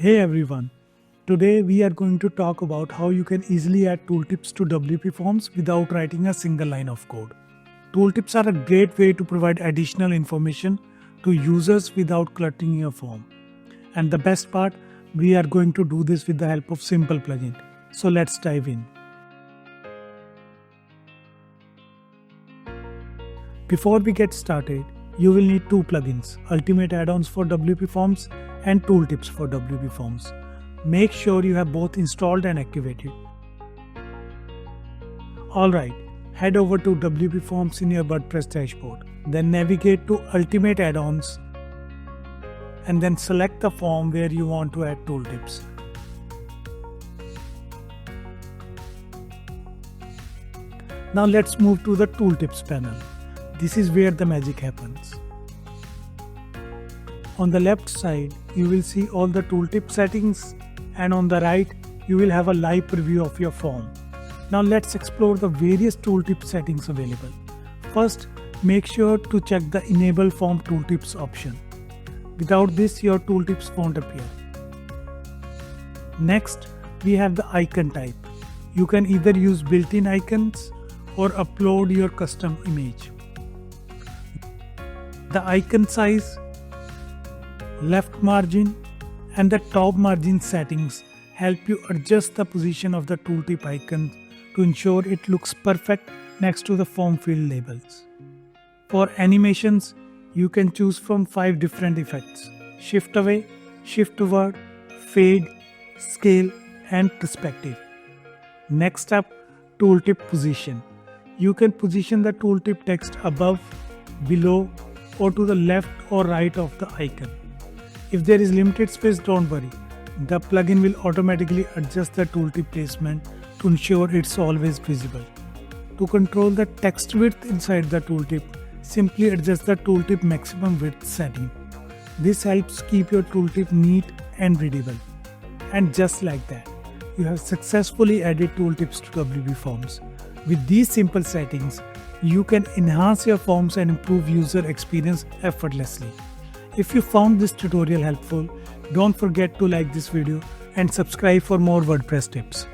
Hey everyone, today we are going to talk about how you can easily add tooltips to WPForms without writing a single line of code. Tooltips are a great way to provide additional information to users without cluttering your form. And the best part, we are going to do this with the help of simple plugin. So let's dive in. Before we get started, you will need two plugins, Ultimate Addons for WPForms and Tooltips for WPForms. Make sure you have both installed and activated. Alright, head over to WPForms in your WordPress dashboard. Then navigate to Ultimate Addons and then select the form where you want to add tooltips. Now let's move to the Tooltips panel. This is where the magic happens. On the left side, you will see all the tooltip settings, and on the right, you will have a live preview of your form. Now let's explore the various tooltip settings available. First, make sure to check the Enable Form Tooltips option. Without this, your tooltips won't appear. Next, we have the icon type. You can either use built-in icons or upload your custom image. The icon size, left margin, and the top margin settings help you adjust the position of the tooltip icon to ensure it looks perfect next to the form field labels. For animations, you can choose from 5 different effects: shift away, shift toward, fade, scale, and perspective. Next up, tooltip position. You can position the tooltip text above, below, or to the left or right of the icon. If there is limited space, don't worry. The plugin will automatically adjust the tooltip placement to ensure it's always visible. To control the text width inside the tooltip, simply adjust the tooltip maximum width setting. This helps keep your tooltip neat and readable. And just like that, you have successfully added tooltips to WPForms. With these simple settings, you can enhance your forms and improve user experience effortlessly. If you found this tutorial helpful, don't forget to like this video and subscribe for more WordPress tips.